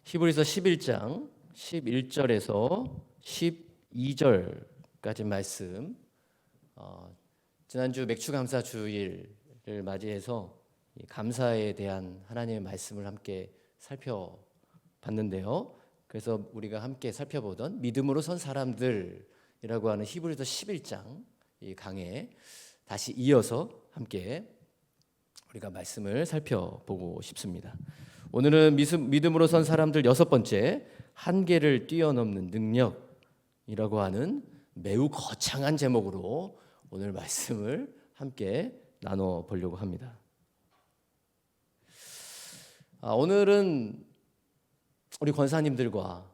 히브리서 11장 11절에서 12절까지 말씀. 지난주 맥주감사 주일을 맞이해서 이 감사에 대한 하나님의 말씀을 함께 살펴봤는데요. 그래서 우리가 함께 살펴보던 믿음으로 선 사람들이라고 하는 히브리서 11장 이 강에 다시 이어서 함께 우리가 말씀을 살펴보고 싶습니다. 오늘은 믿음으로 선 사람들 6번째, 한계를 뛰어넘는 능력이라고 하는 매우 거창한 제목으로 오늘 말씀을 함께 나눠보려고 합니다. 오늘은 우리 권사님들과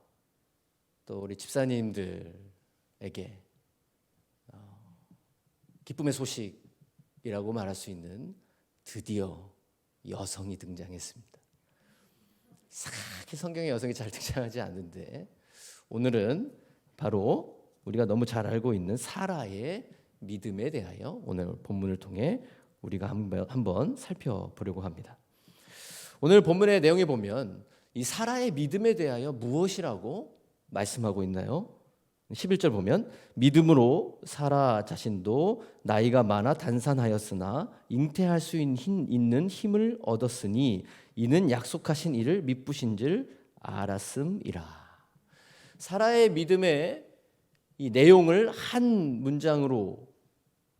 또 우리 집사님들에게 기쁨의 소식이라고 말할 수 있는 드디어 여성이 등장했습니다. 이상하게 성경에 여성이 잘 등장하지 않는데 오늘은 바로 우리가 너무 잘 알고 있는 사라의 믿음에 대하여 오늘 본문을 통해 우리가 한번 살펴보려고 합니다. 오늘 본문의 내용에 보면 이 사라의 믿음에 대하여 무엇이라고 말씀하고 있나요? 11절 보면 믿음으로 사라 자신도 나이가 많아 단산하였으나 잉태할 수 있는 힘을 얻었으니 이는 약속하신 이를 미쁘신 줄 알았음이라. 사라의 믿음의 이 내용을 한 문장으로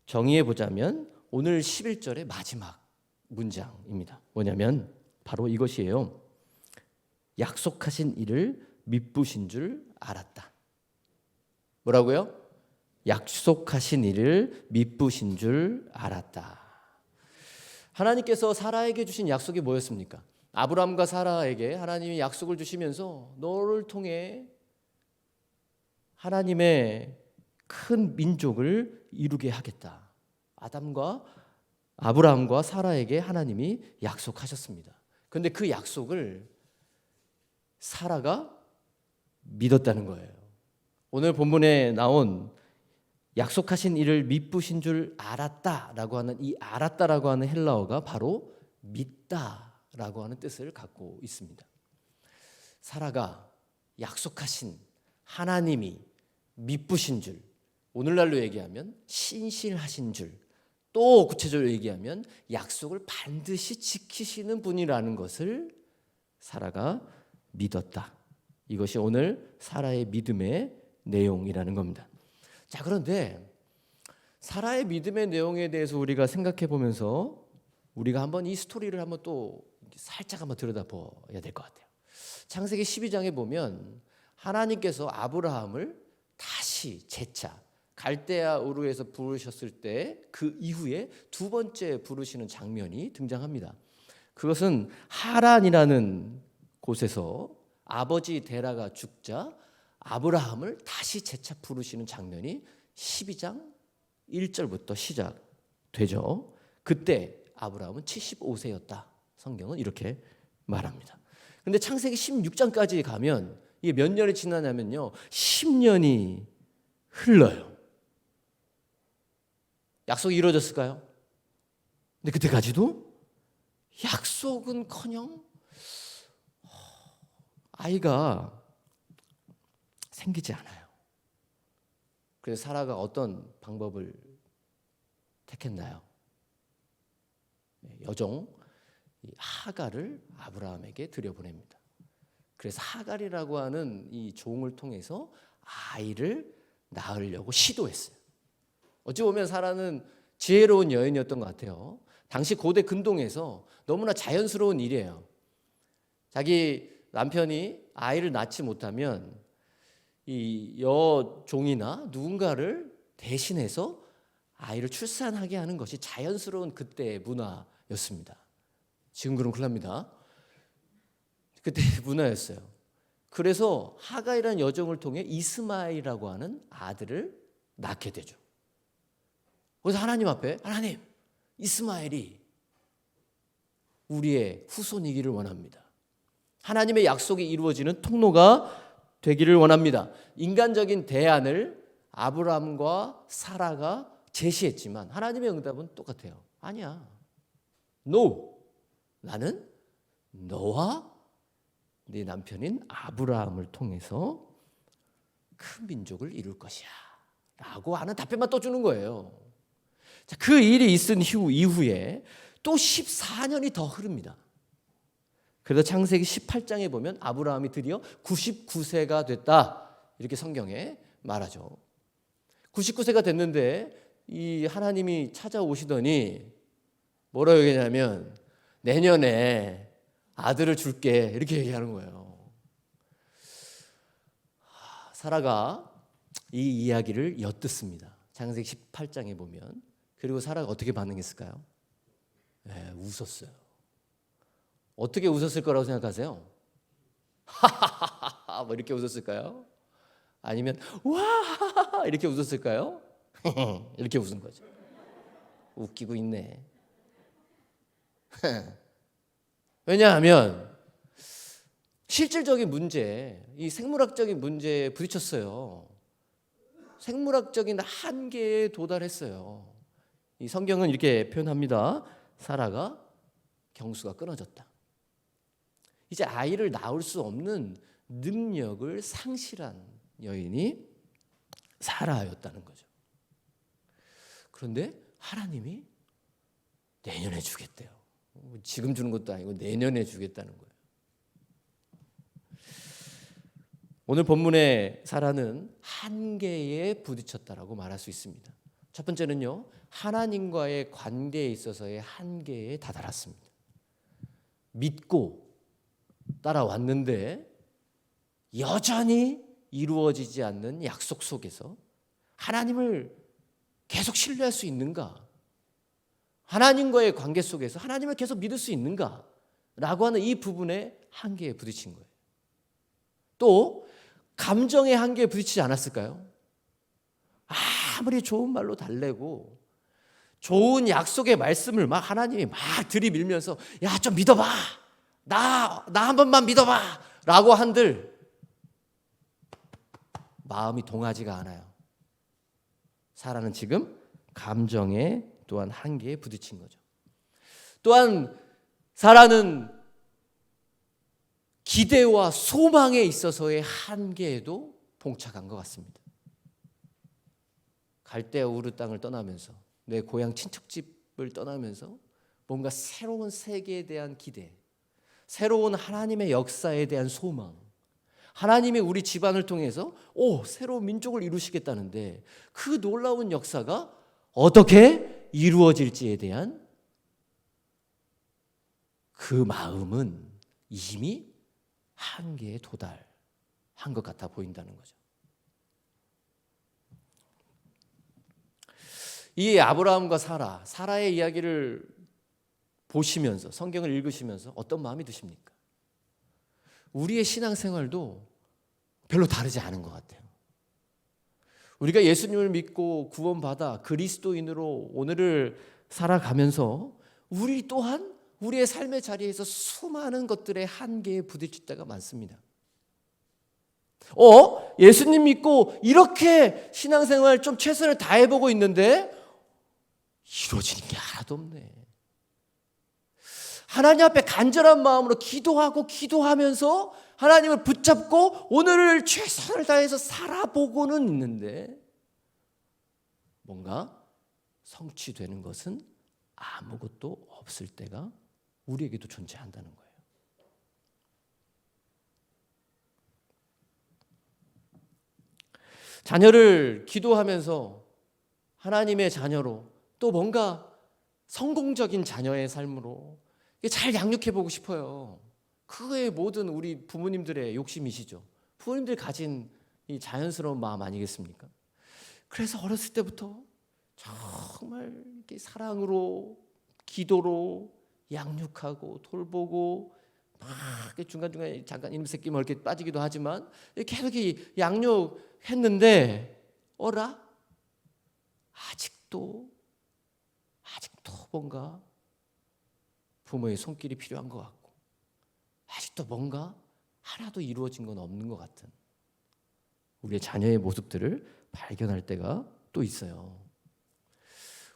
정의해 보자면 오늘 11절의 마지막 문장입니다. 뭐냐면 바로 이것이에요. 약속하신 이를 미쁘신 줄 알았다. 뭐라고요? 약속하신 이를 미쁘신 줄 알았다. 하나님께서 사라에게 주신 약속이 뭐였습니까? 아브라함과 사라에게 하나님이 약속을 주시면서 너를 통해 하나님의 큰 민족을 이루게 하겠다. 아브라함과 사라에게 하나님이 약속하셨습니다. 그런데 그 약속을 사라가 믿었다는 거예요. 오늘 본문에 나온 약속하신 이를 미쁘신 줄 알았다라고 하는 이 알았다라고 하는 헬라어가 바로 믿다라고 하는 뜻을 갖고 있습니다. 사라가 약속하신 하나님이 미쁘신 줄, 오늘날로 얘기하면 신실하신 줄, 또 구체적으로 얘기하면 약속을 반드시 지키시는 분이라는 것을 사라가 믿었다. 이것이 오늘 사라의 믿음의 내용이라는 겁니다. 자, 그런데 사라의 믿음의 내용에 대해서 우리가 생각해 보면서 우리가 한번 이 스토리를 한번 또 살짝 한번 들여다봐야 될 것 같아요. 창세기 12장에 보면 하나님께서 아브라함을 다시 재차 갈대아 우르에서 부르셨을 때 그 이후에 두 번째 부르시는 장면이 등장합니다. 그것은 하란이라는 곳에서 아버지 데라가 죽자 아브라함을 다시 재차 부르시는 장면이 12장 1절부터 시작되죠. 그때 아브라함은 75세였다. 성경은 이렇게 말합니다. 그런데 창세기 16장까지 가면 이게 몇 년이 지나냐면요, 10년이 흘러요. 약속이 이루어졌을까요? 근데 그때까지도 약속은커녕 아이가 생기지 않아요. 그래서 사라가 어떤 방법을 택했나요? 여종 하갈을 아브라함에게 들여보냅니다. 그래서 하갈이라고 하는 이 종을 통해서 아이를 낳으려고 시도했어요. 어찌 보면 사라는 지혜로운 여인이었던 것 같아요. 당시 고대 근동에서 너무나 자연스러운 일이에요. 자기 남편이 아이를 낳지 못하면 이 여종이나 누군가를 대신해서 아이를 출산하게 하는 것이 자연스러운 그때의 문화였습니다. 지금 그럼 큰일 납니다. 그때의 문화였어요. 그래서 하갈이라는 여종을 통해 이스마엘이라고 하는 아들을 낳게 되죠. 그래서 하나님 앞에 하나님, 이스마엘이 우리의 후손이기를 원합니다. 하나님의 약속이 이루어지는 통로가 되기를 원합니다. 인간적인 대안을 아브라함과 사라가 제시했지만 하나님의 응답은 똑같아요. 아니야. No. 나는 너와 네 남편인 아브라함을 통해서 큰 민족을 이룰 것이야 라고 하는 답변만 떠주는 거예요. 자, 그 일이 있은 이후에 또 14년이 더 흐릅니다. 그래서 창세기 18장에 보면 아브라함이 드디어 99세가 됐다 이렇게 성경에 말하죠. 99세가 됐는데 이 하나님이 찾아오시더니 뭐라고 얘기하냐면 내년에 아들을 줄게 이렇게 얘기하는 거예요. 사라가 이 이야기를 엿듣습니다. 창세기 18장에 보면. 그리고 사라가 어떻게 반응했을까요? 네, 웃었어요. 어떻게 웃었을 거라고 생각하세요? 하하하하 뭐 이렇게 웃었을까요? 아니면 와 이렇게 웃었을까요? 이렇게 웃은 거죠. 웃기고 있네. 왜냐하면 실질적인 문제, 이 생물학적인 문제에 부딪혔어요. 생물학적인 한계에 도달했어요. 이 성경은 이렇게 표현합니다. 사라가 경수가 끊어졌다. 이제 아이를 낳을 수 없는 능력을 상실한 여인이 사라였다는 거죠. 그런데 하나님이 내년에 주겠대요. 지금 주는 것도 아니고 내년에 주겠다는 거예요. 오늘 본문의 사라는 한계에 부딪혔다라고 말할 수 있습니다. 첫 번째는요, 하나님과의 관계에 있어서의 한계에 다다랐습니다. 믿고 따라왔는데 여전히 이루어지지 않는 약속 속에서 하나님을 계속 신뢰할 수 있는가? 하나님과의 관계 속에서 하나님을 계속 믿을 수 있는가? 라고 하는 이 부분에 한계에 부딪힌 거예요. 또 감정의 한계에 부딪히지 않았을까요? 아무리 좋은 말로 달래고 좋은 약속의 말씀을 막 하나님이 막 들이밀면서 야, 좀 믿어봐. 나 한 번만 믿어봐. 라고 한들 마음이 동하지가 않아요. 사라는 지금 감정에 또한 한계에 부딪힌 거죠. 또한 사라는 기대와 소망에 있어서의 한계에도 봉착한 것 같습니다. 갈대아 우르 땅을 떠나면서 내 고향 친척집을 떠나면서 뭔가 새로운 세계에 대한 기대, 새로운 하나님의 역사에 대한 소망, 하나님이 우리 집안을 통해서 새로운 민족을 이루시겠다는데 그 놀라운 역사가 어떻게 이루어질지에 대한 그 마음은 이미 한계에 도달한 것 같아 보인다는 거죠. 이 아브라함과 사라의 이야기를 보시면서 성경을 읽으시면서 어떤 마음이 드십니까? 우리의 신앙생활도 별로 다르지 않은 것 같아요. 우리가 예수님을 믿고 구원받아 그리스도인으로 오늘을 살아가면서 우리 또한 우리의 삶의 자리에서 수많은 것들의 한계에 부딪힐 때가 많습니다. 예수님 믿고 이렇게 신앙생활 좀 최선을 다해보고 있는데 이루어지는 게 하나도 없네. 하나님 앞에 간절한 마음으로 기도하면서 하나님을 붙잡고 오늘을 최선을 다해서 살아보고는 있는데 뭔가 성취되는 것은 아무것도 없을 때가 우리에게도 존재한다는 거예요. 자녀를 기도하면서 하나님의 자녀로 또 뭔가 성공적인 자녀의 삶으로 잘 양육해보고 싶어요. 그거의 모든 우리 부모님들의 욕심이시죠. 부모님들이 가진 이 자연스러운 마음 아니겠습니까? 그래서 어렸을 때부터 정말 이렇게 사랑으로 기도로 양육하고 돌보고 막 중간중간에 잠깐 이놈 새끼 뭐 이렇게 빠지기도 하지만 계속 양육했는데 아직도 뭔가 부모의 손길이 필요한 것 같고 아직도 뭔가 하나도 이루어진 건 없는 것 같은 우리의 자녀의 모습들을 발견할 때가 또 있어요.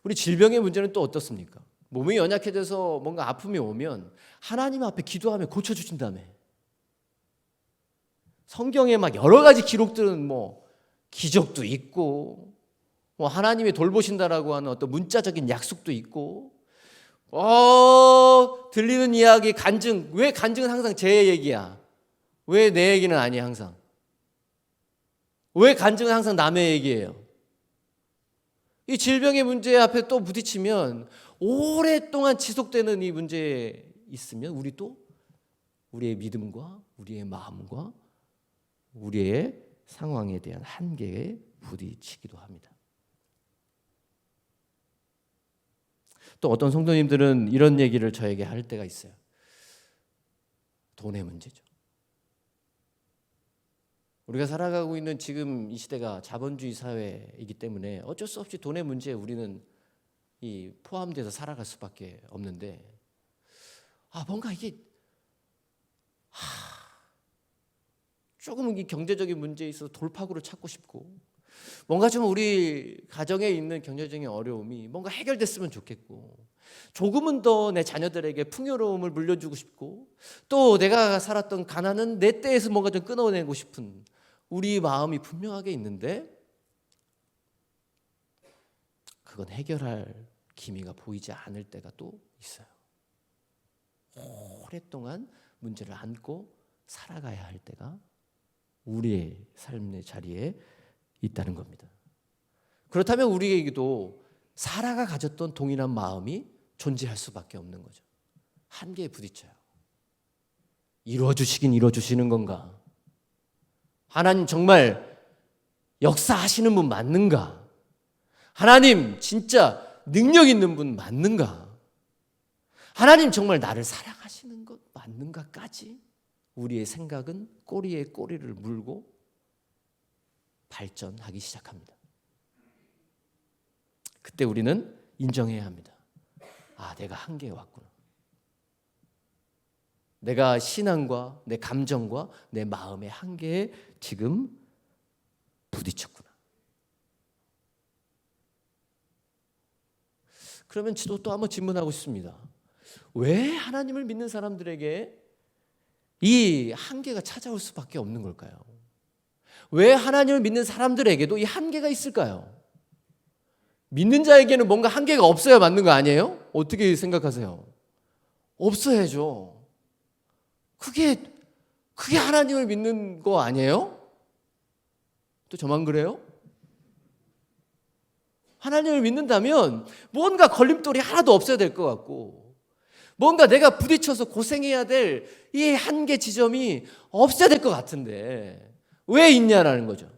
우리 질병의 문제는 또 어떻습니까? 몸이 연약해져서 뭔가 아픔이 오면 하나님 앞에 기도하면 고쳐주신다며. 성경에 막 여러 가지 기록들은 뭐 기적도 있고 뭐 하나님이 돌보신다라고 하는 어떤 문자적인 약속도 있고 들리는 이야기 간증. 왜 간증은 항상 제 얘기야? 왜 내 얘기는 아니야 항상? 왜 간증은 항상 남의 얘기예요? 이 질병의 문제 앞에 또 부딪히면 오랫동안 지속되는 이 문제에 있으면 우리도 우리의 믿음과 우리의 마음과 우리의 상황에 대한 한계에 부딪히기도 합니다. 또 어떤 성도님들은 이런 얘기를 저에게 할 때가 있어요. 돈의 문제죠. 우리가 살아가고 있는 지금 이 시대가 자본주의 사회이기 때문에 어쩔 수 없이 돈의 문제에 우리는 포함돼서 살아갈 수밖에 없는데 뭔가 이게 조금 이 경제적인 문제에 있어서 돌파구를 찾고 싶고 뭔가 좀 우리 가정에 있는 경제적인 어려움이 뭔가 해결됐으면 좋겠고 조금은 더 내 자녀들에게 풍요로움을 물려주고 싶고 또 내가 살았던 가난은 내 때에서 뭔가 좀 끊어내고 싶은 우리 마음이 분명하게 있는데 그건 해결할 기미가 보이지 않을 때가 또 있어요. 오랫동안 문제를 안고 살아가야 할 때가 우리의 삶의 자리에 있다는 겁니다. 그렇다면 우리에게도 사라가 가졌던 동일한 마음이 존재할 수밖에 없는 거죠. 한계에 부딪혀요. 이루어주시긴 이루어주시는 건가? 하나님 정말 역사하시는 분 맞는가? 하나님 진짜 능력 있는 분 맞는가? 하나님 정말 나를 사랑하시는 것 맞는가까지 우리의 생각은 꼬리에 꼬리를 물고 발전하기 시작합니다. 그때 우리는 인정해야 합니다. 내가 한계에 왔구나. 내가 신앙과 내 감정과 내 마음의 한계에 지금 부딪혔구나. 그러면 또 한번 질문하고 싶습니다. 왜 하나님을 믿는 사람들에게 이 한계가 찾아올 수밖에 없는 걸까요? 왜 하나님을 믿는 사람들에게도 이 한계가 있을까요? 믿는 자에게는 뭔가 한계가 없어야 맞는 거 아니에요? 어떻게 생각하세요? 없어야죠. 그게 하나님을 믿는 거 아니에요? 또 저만 그래요? 하나님을 믿는다면 뭔가 걸림돌이 하나도 없어야 될 것 같고 뭔가 내가 부딪혀서 고생해야 될 이 한계 지점이 없어야 될 것 같은데 왜 있냐라는 거죠.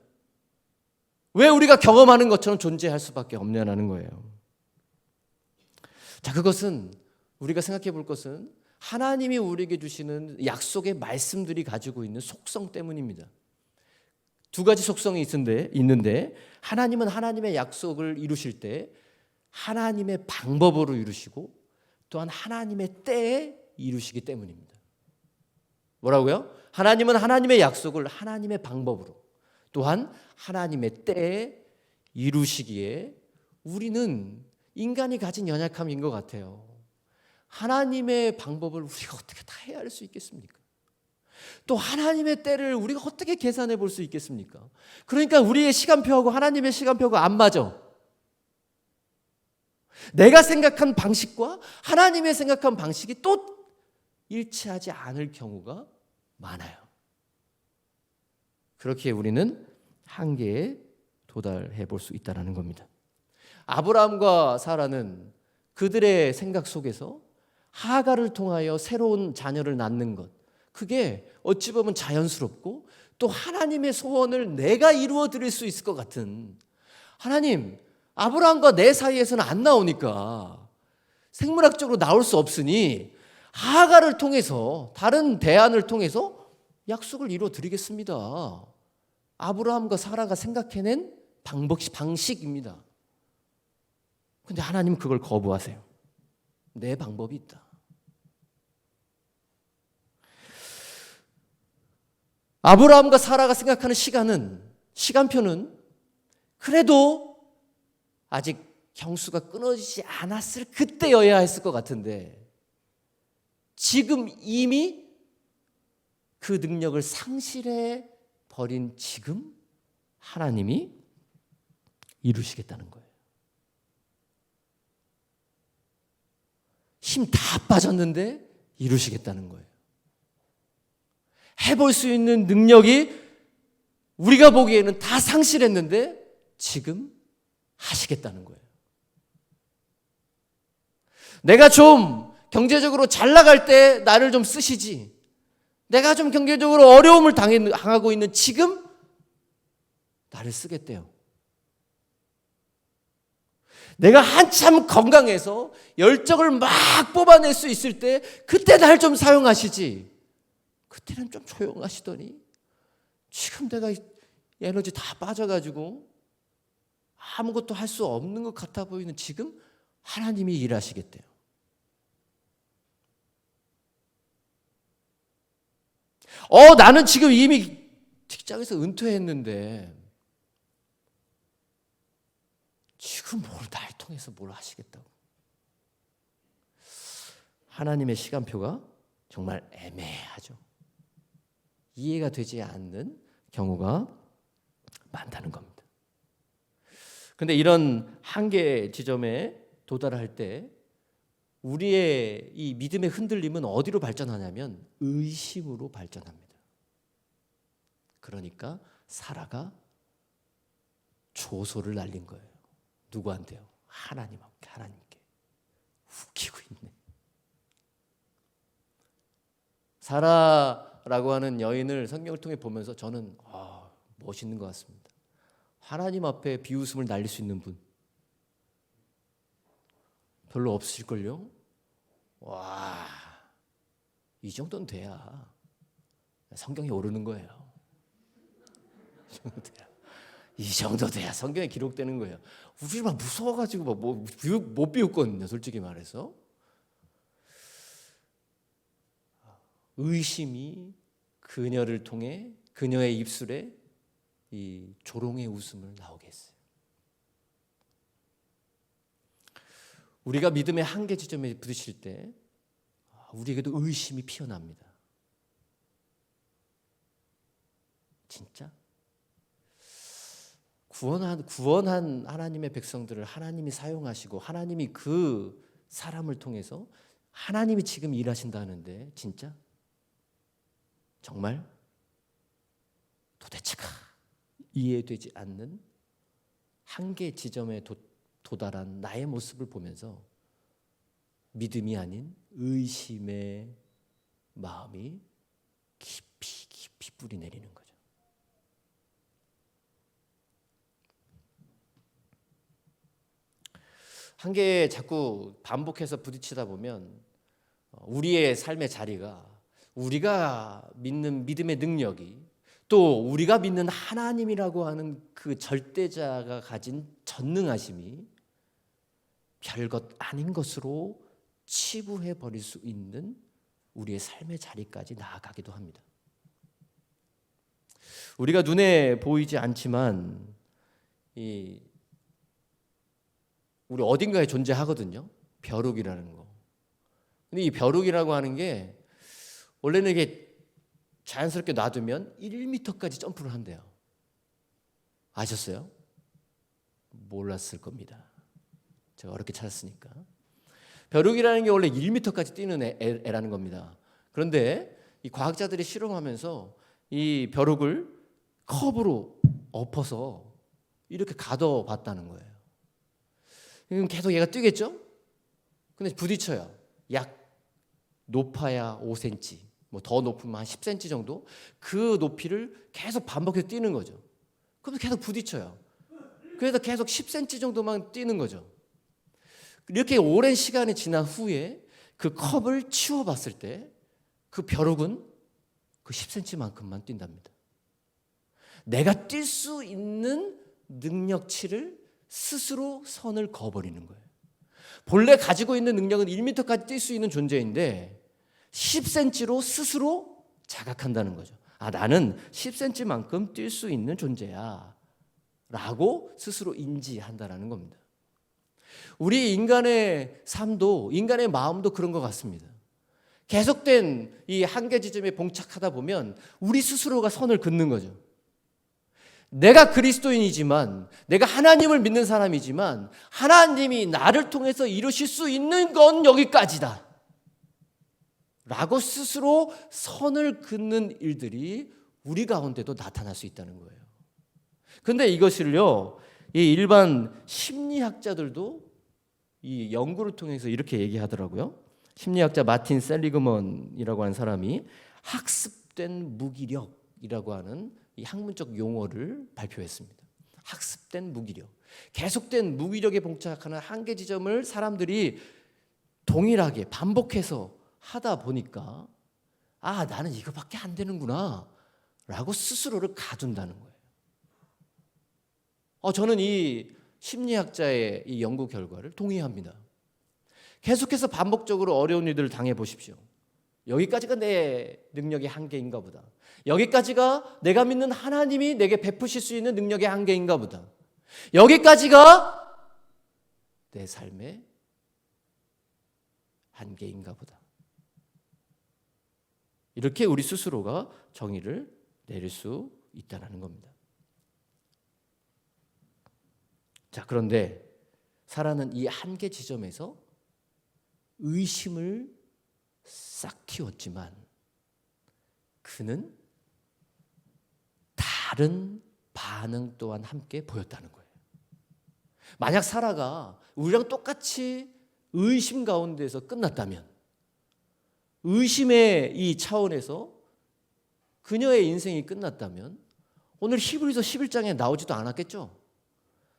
왜 우리가 경험하는 것처럼 존재할 수밖에 없냐라는 거예요. 자, 그것은 우리가 생각해 볼 것은 하나님이 우리에게 주시는 약속의 말씀들이 가지고 있는 속성 때문입니다. 두 가지 속성이 있는데 하나님은 하나님의 약속을 이루실 때 하나님의 방법으로 이루시고 또한 하나님의 때에 이루시기 때문입니다. 뭐라고요? 하나님은 하나님의 약속을 하나님의 방법으로 또한 하나님의 때에 이루시기에 우리는 인간이 가진 연약함인 것 같아요. 하나님의 방법을 우리가 어떻게 다 헤아릴 수 있겠습니까? 또 하나님의 때를 우리가 어떻게 계산해 볼 수 있겠습니까? 그러니까 우리의 시간표하고 하나님의 시간표가 안 맞아. 내가 생각한 방식과 하나님의 생각한 방식이 또 일치하지 않을 경우가 많아요. 그렇게 우리는 한계에 도달해 볼 수 있다는 겁니다. 아브라함과 사라는 그들의 생각 속에서 하가를 통하여 새로운 자녀를 낳는 것, 그게 어찌 보면 자연스럽고 또 하나님의 소원을 내가 이루어 드릴 수 있을 것 같은, 하나님, 아브라함과 내 사이에서는 안 나오니까 생물학적으로 나올 수 없으니 하가를 통해서, 다른 대안을 통해서 약속을 이루어 드리겠습니다. 아브라함과 사라가 생각해낸 방식입니다. 근데 하나님은 그걸 거부하세요. 내 방법이 있다. 아브라함과 사라가 생각하는 시간표는 그래도 아직 경수가 끊어지지 않았을 그때여야 했을 것 같은데 지금 이미 그 능력을 상실해 버린 지금 하나님이 이루시겠다는 거예요. 힘 다 빠졌는데 이루시겠다는 거예요. 해볼 수 있는 능력이 우리가 보기에는 다 상실했는데 지금 하시겠다는 거예요. 내가 좀 경제적으로 잘 나갈 때 나를 좀 쓰시지, 내가 좀 경제적으로 어려움을 당하고 있는 지금 나를 쓰겠대요. 내가 한참 건강해서 열정을 막 뽑아낼 수 있을 때 그때 날 좀 사용하시지, 그때는 좀 조용하시더니 지금 내가 에너지 다 빠져가지고 아무것도 할 수 없는 것 같아 보이는 지금 하나님이 일하시겠대요. 나는 지금 이미 직장에서 은퇴했는데 지금 날 통해서 뭘 하시겠다고. 하나님의 시간표가 정말 애매하죠. 이해가 되지 않는 경우가 많다는 겁니다. 그런데 이런 한계 지점에 도달할 때 우리의 이 믿음의 흔들림은 어디로 발전하냐면 의심으로 발전합니다. 그러니까 사라가 조소를 날린 거예요. 누구한테요? 하나님께. 웃기고 있네. 사라라고 하는 여인을 성경을 통해 보면서 저는 멋있는 것 같습니다. 하나님 앞에 비웃음을 날릴 수 있는 분 별로 없으실걸요? 와, 이 정도는 돼야 성경에 오르는 거예요. 이 정도 돼야 성경에 기록되는 거예요. 우리 막 무서워가지고 못 비웃거든요, 솔직히 말해서. 의심이 그녀를 통해 그녀의 입술에 이 조롱의 웃음을 나오게 했어요. 우리가 믿음의 한계 지점에 부딪힐 때 우리에게도 의심이 피어납니다. 진짜? 구원한 하나님의 백성들을 하나님이 사용하시고 하나님이 그 사람을 통해서 하나님이 지금 일하신다는데 진짜? 정말? 도대체가 이해되지 않는 한계 지점에 도달한 나의 모습을 보면서 믿음이 아닌 의심의 마음이 깊이 뿌리 내리는 거죠. 한계에 자꾸 반복해서 부딪히다 보면 우리의 삶의 자리가 우리가 믿는 믿음의 능력이 또 우리가 믿는 하나님이라고 하는 그 절대자가 가진 전능하심이 별것 아닌 것으로 치부해 버릴 수 있는 우리의 삶의 자리까지 나아가기도 합니다. 우리가 눈에 보이지 않지만 우리 어딘가에 존재하거든요. 벼룩이라는 거. 근데 이 벼룩이라고 하는 게 원래는 이게 자연스럽게 놔두면 1m까지 점프를 한대요. 아셨어요? 몰랐을 겁니다. 제가 어렵게 찾았으니까. 벼룩이라는 게 원래 1m까지 뛰는 애라는 겁니다. 그런데 이 과학자들이 실험하면서 이 벼룩을 컵으로 엎어서 이렇게 가둬봤다는 거예요. 그럼 계속 얘가 뛰겠죠? 근데 부딪혀요. 약 높아야 5cm, 뭐 더 높으면 한 10cm 정도 그 높이를 계속 반복해서 뛰는 거죠. 그럼 계속 부딪혀요. 그래서 계속 10cm 정도만 뛰는 거죠. 이렇게 오랜 시간이 지난 후에 그 컵을 치워봤을 때 그 벼룩은 그 10cm만큼만 뛴답니다. 내가 뛸 수 있는 능력치를 스스로 선을 그어버리는 거예요. 본래 가지고 있는 능력은 1m까지 뛸 수 있는 존재인데 10cm로 스스로 자각한다는 거죠. 나는 10cm만큼 뛸 수 있는 존재야 라고 스스로 인지한다는 겁니다. 우리 인간의 삶도 인간의 마음도 그런 것 같습니다. 계속된 이 한계 지점에 봉착하다 보면 우리 스스로가 선을 긋는 거죠. 내가 그리스도인이지만, 내가 하나님을 믿는 사람이지만 하나님이 나를 통해서 이루실 수 있는 건 여기까지다 라고 스스로 선을 긋는 일들이 우리 가운데도 나타날 수 있다는 거예요. 근데 이것을요, 이 일반 심리학자들도 이 연구를 통해서 이렇게 얘기하더라고요. 심리학자 마틴 셀리그먼이라고 하는 사람이 학습된 무기력이라고 하는 이 학문적 용어를 발표했습니다. 학습된 무기력. 계속된 무기력에 봉착하는 한계 지점을 사람들이 동일하게 반복해서 하다 보니까 나는 이거밖에 안 되는구나 라고 스스로를 가둔다는 거예요. 저는 이 심리학자의 이 연구 결과를 동의합니다. 계속해서 반복적으로 어려운 일들을 당해 보십시오. 여기까지가 내 능력의 한계인가 보다. 여기까지가 내가 믿는 하나님이 내게 베푸실 수 있는 능력의 한계인가 보다. 여기까지가 내 삶의 한계인가 보다. 이렇게 우리 스스로가 정의를 내릴 수 있다는 겁니다. 자, 그런데 사라는 이 한계 지점에서 의심을 싹 틔웠지만 그는 다른 반응 또한 함께 보였다는 거예요. 만약 사라가 우리랑 똑같이 의심 가운데서 끝났다면, 의심의 이 차원에서 그녀의 인생이 끝났다면 오늘 히브리서 11장에 나오지도 않았겠죠.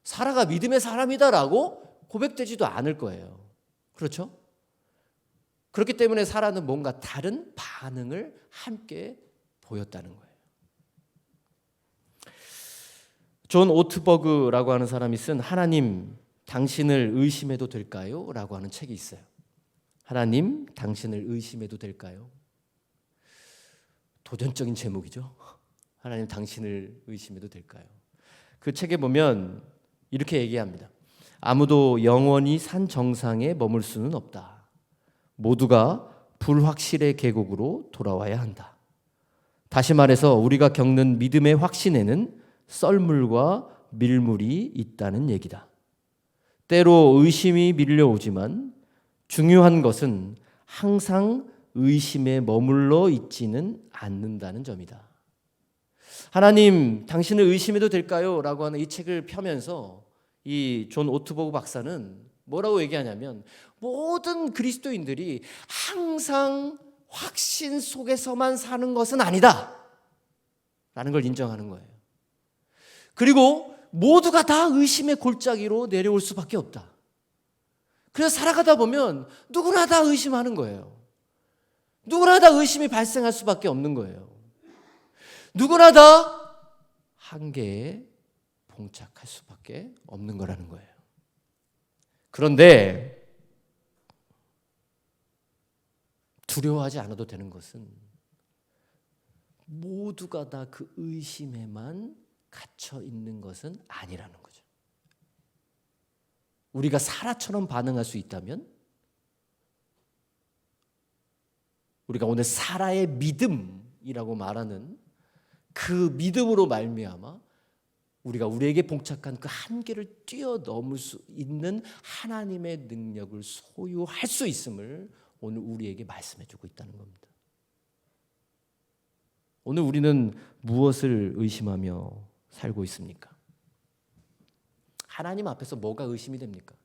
사라가 믿음의 사람이다라고 고백되지도 않을 거예요. 그렇죠? 그렇기 때문에 사라는 뭔가 다른 반응을 함께 보였다는 거예요. 존 오트버그라고 하는 사람이 쓴 하나님, 당신을 의심해도 될까요? 라고 하는 책이 있어요. 하나님, 당신을 의심해도 될까요? 도전적인 제목이죠. 하나님, 당신을 의심해도 될까요? 그 책에 보면 이렇게 얘기합니다. 아무도 영원히 산 정상에 머물 수는 없다. 모두가 불확실의 계곡으로 돌아와야 한다. 다시 말해서 우리가 겪는 믿음의 확신에는 썰물과 밀물이 있다는 얘기다. 때로 의심이 밀려오지만 중요한 것은 항상 의심에 머물러 있지는 않는다는 점이다. 하나님, 당신을 의심해도 될까요? 라고 하는 이 책을 펴면서 이 존 오트버그 박사는 뭐라고 얘기하냐면, 모든 그리스도인들이 항상 확신 속에서만 사는 것은 아니다 라는 걸 인정하는 거예요. 그리고 모두가 다 의심의 골짜기로 내려올 수밖에 없다. 그래서 살아가다 보면 누구나 다 의심하는 거예요. 누구나 다 의심이 발생할 수밖에 없는 거예요. 누구나 다 한계에 봉착할 수밖에 없는 거라는 거예요. 그런데 두려워하지 않아도 되는 것은 모두가 다 그 의심에만 갇혀 있는 것은 아니라는 거죠. 우리가 사라처럼 반응할 수 있다면, 우리가 오늘 사라의 믿음이라고 말하는 그 믿음으로 말미암아 우리가 우리에게 봉착한 그 한계를 뛰어넘을 수 있는 하나님의 능력을 소유할 수 있음을 오늘 우리에게 말씀해 주고 있다는 겁니다. 오늘 우리는 무엇을 의심하며 살고 있습니까? 하나님 앞에서 뭐가 의심이 됩니까?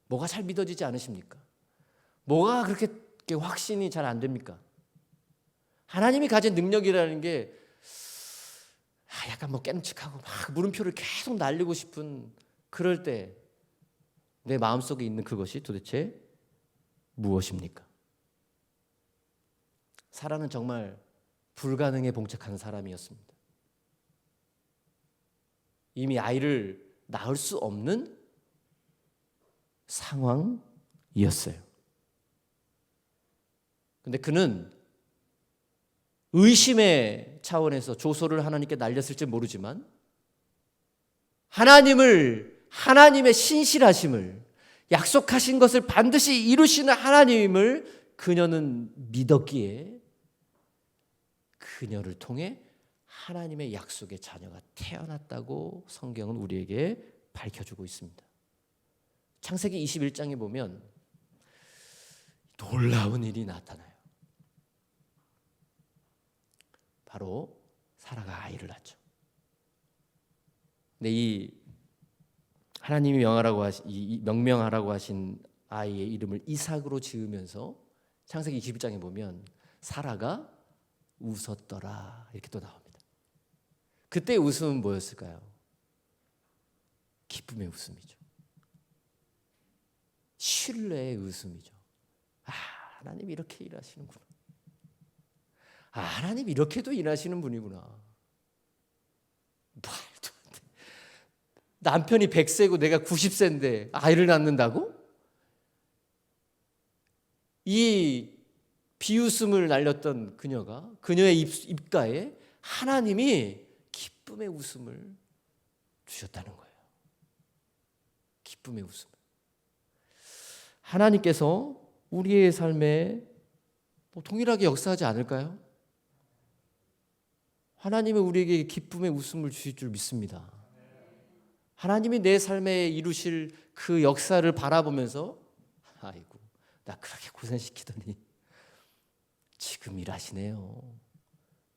뭐가 잘 믿어지지 않으십니까? 뭐가 그렇게 확신이 잘 안 됩니까? 하나님이 가진 능력이라는 게 약간 깨름칙하고 막 물음표를 계속 날리고 싶은, 그럴 때 내 마음속에 있는 그것이 도대체 무엇입니까? 사라는 정말 불가능에 봉착한 사람이었습니다. 이미 아이를 낳을 수 없는 상황이었어요. 근데 그는 의심의 차원에서 조소를 하나님께 날렸을지 모르지만 하나님의 신실하심을, 약속하신 것을 반드시 이루시는 하나님을 그녀는 믿었기에 그녀를 통해 하나님의 약속의 자녀가 태어났다고 성경은 우리에게 밝혀주고 있습니다. 창세기 21장에 보면 놀라운 일이 나타나요. 바로 사라가 아이를 낳죠. 근데 이 하나님이 명명하라고 하신 아이의 이름을 이삭으로 지으면서 창세기 21장에 보면 사라가 웃었더라 이렇게 또 나옵니다. 그때 웃음은 뭐였을까요? 기쁨의 웃음이죠. 신뢰의 웃음이죠. 하나님 이렇게 일하시는구나. 하나님 이렇게도 일하시는 분이구나. 말도 안 돼. 남편이 100세고 내가 90세인데 아이를 낳는다고? 이 비웃음을 날렸던 그녀의 입가에 하나님이 기쁨의 웃음을 주셨다는 거예요. 기쁨의 웃음. 하나님께서 우리의 삶에 동일하게 역사하지 않을까요? 하나님이 우리에게 기쁨의 웃음을 주실 줄 믿습니다. 하나님이 내 삶에 이루실 그 역사를 바라보면서 아이고 나 그렇게 고생시키더니 지금 일하시네요.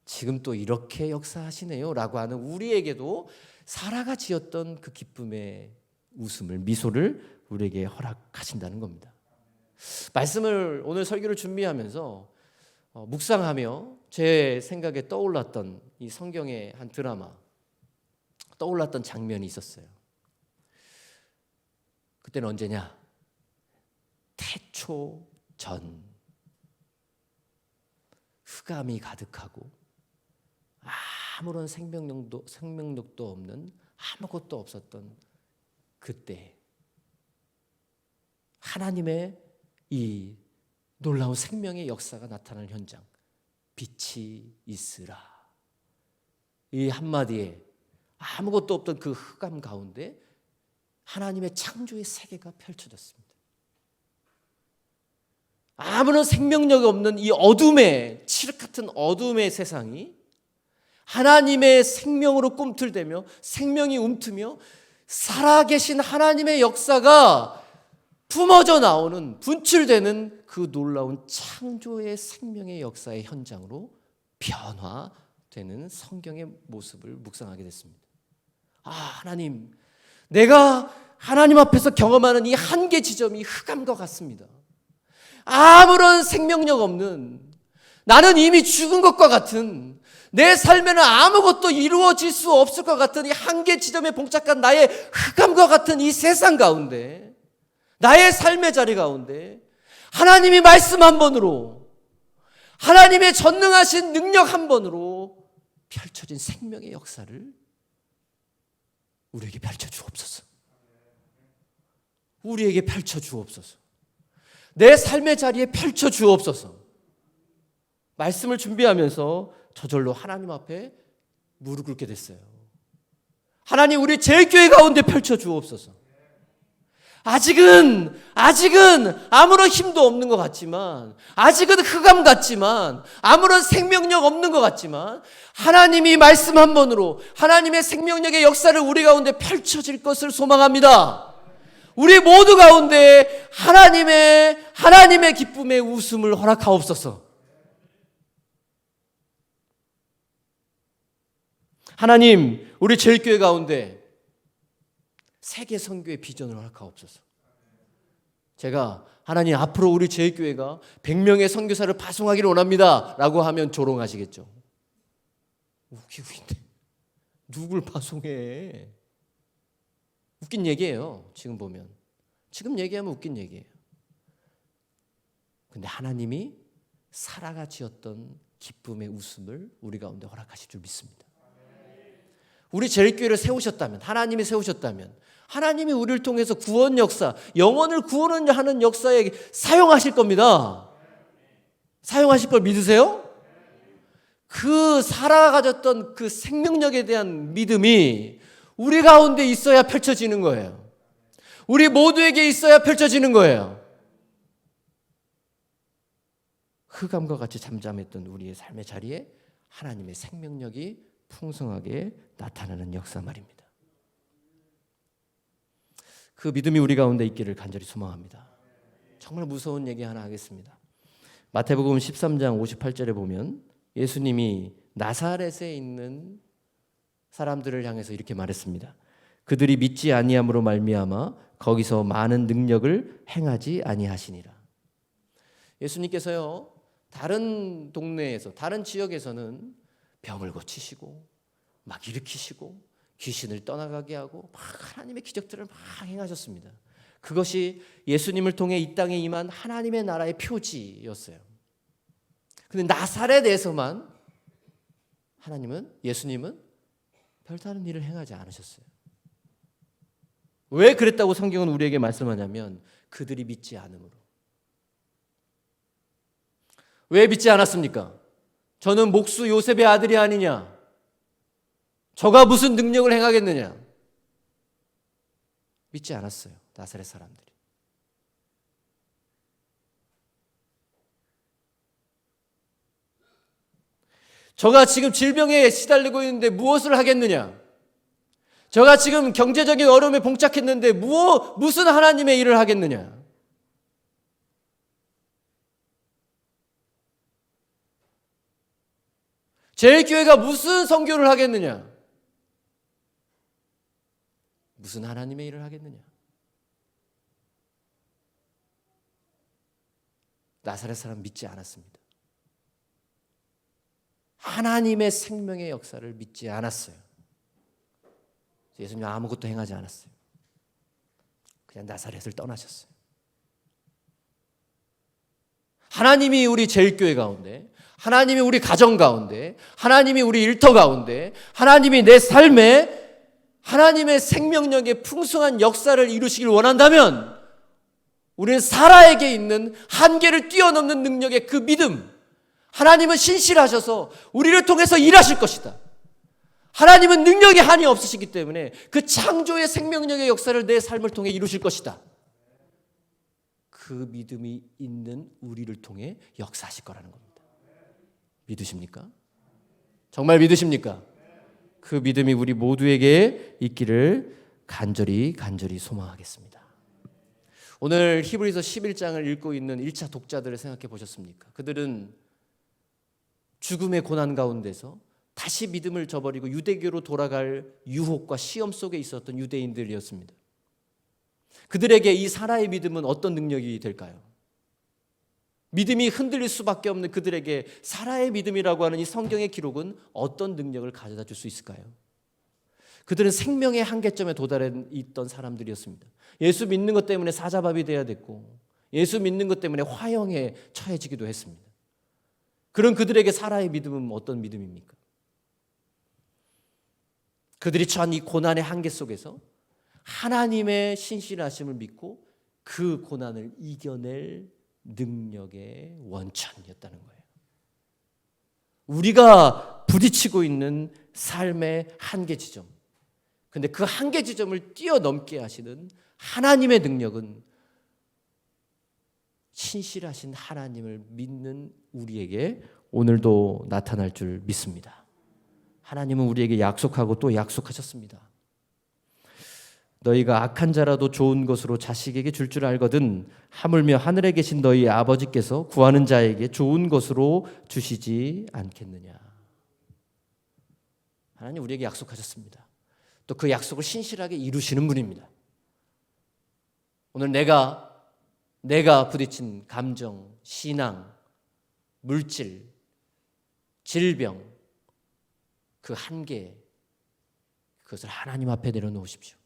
지금 또 이렇게 역사하시네요 라고 하는 우리에게도 사라가 지었던 그 기쁨의 웃음을, 미소를 우리에게 허락하신다는 겁니다. 말씀을 오늘 설교를 준비하면서 묵상하며 제 생각에 떠올랐던 이 성경의 한 드라마, 떠올랐던 장면이 있었어요. 그때는 언제냐? 태초 전. 흑암이 가득하고 아무런 생명력도 없는, 아무것도 없었던 그때 하나님의 이 놀라운 생명의 역사가 나타나는 현장, 빛이 있으라. 이 한마디에 아무것도 없던 그 흑암 가운데 하나님의 창조의 세계가 펼쳐졌습니다. 아무런 생명력이 없는 이 어둠의, 칠흑 같은 어둠의 세상이 하나님의 생명으로 꿈틀대며 생명이 움트며 살아계신 하나님의 역사가 품어져 나오는, 분출되는 그 놀라운 창조의 생명의 역사의 현장으로 변화되는 성경의 모습을 묵상하게 됐습니다. 하나님, 내가 하나님 앞에서 경험하는 이 한계 지점이 흑암과 같습니다. 아무런 생명력 없는, 나는 이미 죽은 것과 같은, 내 삶에는 아무것도 이루어질 수 없을 것 같은 이 한계 지점에 봉착한 나의 흑암과 같은 이 세상 가운데, 나의 삶의 자리 가운데 하나님이 말씀 한 번으로, 하나님의 전능하신 능력 한 번으로 펼쳐진 생명의 역사를 우리에게 펼쳐주옵소서. 우리에게 펼쳐주옵소서. 내 삶의 자리에 펼쳐주옵소서. 말씀을 준비하면서 저절로 하나님 앞에 무릎 꿇게 됐어요. 하나님, 우리 제일교회 가운데 펼쳐주옵소서. 아직은 아무런 힘도 없는 것 같지만, 아직은 흑암 같지만, 아무런 생명력 없는 것 같지만, 하나님이 말씀 한 번으로 하나님의 생명력의 역사를 우리 가운데 펼쳐질 것을 소망합니다. 우리 모두 가운데 하나님의 기쁨의 웃음을 허락하옵소서. 하나님, 우리 제일교회 가운데 세계 선교의 비전을 허락하옵소서. 제가 하나님, 앞으로 우리 제일교회가 100명의 선교사를 파송하기를 원합니다 라고 하면 조롱하시겠죠. 웃기는데 누굴 파송해? 웃긴 얘기예요. 지금 보면, 지금 얘기하면 웃긴 얘기예요. 근데 하나님이 사라가 지었던 기쁨의 웃음을 우리 가운데 허락하실 줄 믿습니다. 우리 제일교회를 세우셨다면, 하나님이 세우셨다면, 하나님이 우리를 통해서 구원 역사, 영혼을 구원하는 역사에 사용하실 겁니다. 사용하실 걸 믿으세요? 그 사라가 가졌던 그 생명력에 대한 믿음이 우리 가운데 있어야 펼쳐지는 거예요. 우리 모두에게 있어야 펼쳐지는 거예요. 흑암과 같이 잠잠했던 우리의 삶의 자리에 하나님의 생명력이 풍성하게 나타나는 역사 말입니다. 그 믿음이 우리 가운데 있기를 간절히 소망합니다. 정말 무서운 얘기 하나 하겠습니다. 마태복음 13장 58절에 보면 예수님이 나사렛에 있는 사람들을 향해서 이렇게 말했습니다. 그들이 믿지 아니함으로 말미암아 거기서 많은 능력을 행하지 아니하시니라. 예수님께서요, 다른 동네에서, 다른 지역에서는 병을 고치시고 막 일으키시고 귀신을 떠나가게 하고 막 하나님의 기적들을 막 행하셨습니다. 그것이 예수님을 통해 이 땅에 임한 하나님의 나라의 표지였어요. 그런데 나사렛에서만 예수님은 별다른 일을 행하지 않으셨어요. 왜 그랬다고 성경은 우리에게 말씀하냐면 그들이 믿지 않음으로. 왜 믿지 않았습니까? 저는 목수 요셉의 아들이 아니냐? 저가 무슨 능력을 행하겠느냐? 믿지 않았어요. 나사렛 사람들이. 저가 지금 질병에 시달리고 있는데 무엇을 하겠느냐? 저가 지금 경제적인 어려움에 봉착했는데 무슨 하나님의 일을 하겠느냐? 제일교회가 무슨 선교를 하겠느냐? 무슨 하나님의 일을 하겠느냐? 나사렛 사람 믿지 않았습니다. 하나님의 생명의 역사를 믿지 않았어요. 예수님 아무것도 행하지 않았어요. 그냥 나사렛을 떠나셨어요. 하나님이 우리 제일교회 가운데, 하나님이 우리 가정 가운데, 하나님이 우리 일터 가운데, 하나님이 내 삶에 하나님의 생명력의 풍성한 역사를 이루시길 원한다면 우리는 사라에게 있는 한계를 뛰어넘는 능력의 그 믿음, 하나님은 신실하셔서 우리를 통해서 일하실 것이다. 하나님은 능력이 한이 없으시기 때문에 그 창조의 생명력의 역사를 내 삶을 통해 이루실 것이다. 그 믿음이 있는 우리를 통해 역사하실 거라는 겁니다. 믿으십니까? 정말 믿으십니까? 그 믿음이 우리 모두에게 있기를 간절히 소망하겠습니다. 오늘 히브리서 11장을 읽고 있는 1차 독자들을 생각해 보셨습니까? 그들은 죽음의 고난 가운데서 다시 믿음을 저버리고 유대교로 돌아갈 유혹과 시험 속에 있었던 유대인들이었습니다. 그들에게 이 사라의 믿음은 어떤 능력이 될까요? 믿음이 흔들릴 수밖에 없는 그들에게 사라의 믿음이라고 하는 이 성경의 기록은 어떤 능력을 가져다 줄 수 있을까요? 그들은 생명의 한계점에 도달해 있던 사람들이었습니다. 예수 믿는 것 때문에 사자밥이 돼야 됐고 예수 믿는 것 때문에 화형에 처해지기도 했습니다. 그런 그들에게 사라의 믿음은 어떤 믿음입니까? 그들이 처한 이 고난의 한계 속에서 하나님의 신실하심을 믿고 그 고난을 이겨낼 능력의 원천이었다는 거예요. 우리가 부딪히고 있는 삶의 한계 지점, 근데 그 한계 지점을 뛰어넘게 하시는 하나님의 능력은 신실하신 하나님을 믿는 우리에게 오늘도 나타날 줄 믿습니다. 하나님은 우리에게 약속하고 또 약속하셨습니다. 너희가 악한 자라도 좋은 것으로 자식에게 줄 알거든 하물며 하늘에 계신 너희 아버지께서 구하는 자에게 좋은 것으로 주시지 않겠느냐. 하나님 우리에게 약속하셨습니다. 또 그 약속을 신실하게 이루시는 분입니다. 오늘 내가 부딪힌 감정, 신앙, 물질, 질병, 그 한계, 그것을 하나님 앞에 내려놓으십시오.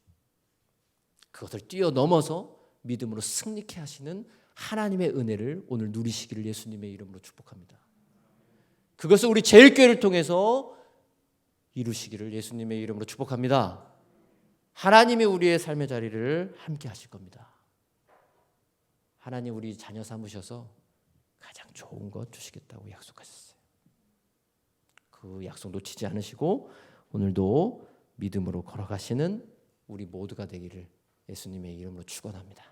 그것을 뛰어넘어서 믿음으로 승리케 하시는 하나님의 은혜를 오늘 누리시기를 예수님의 이름으로 축복합니다. 그것을 우리 제일교회를 통해서 이루시기를 예수님의 이름으로 축복합니다. 하나님이 우리의 삶의 자리를 함께 하실 겁니다. 하나님 우리 자녀 삼으셔서 가장 좋은 것 주시겠다고 약속하셨어요. 그 약속 놓치지 않으시고 오늘도 믿음으로 걸어가시는 우리 모두가 되기를 예수님의 이름으로 축원합니다.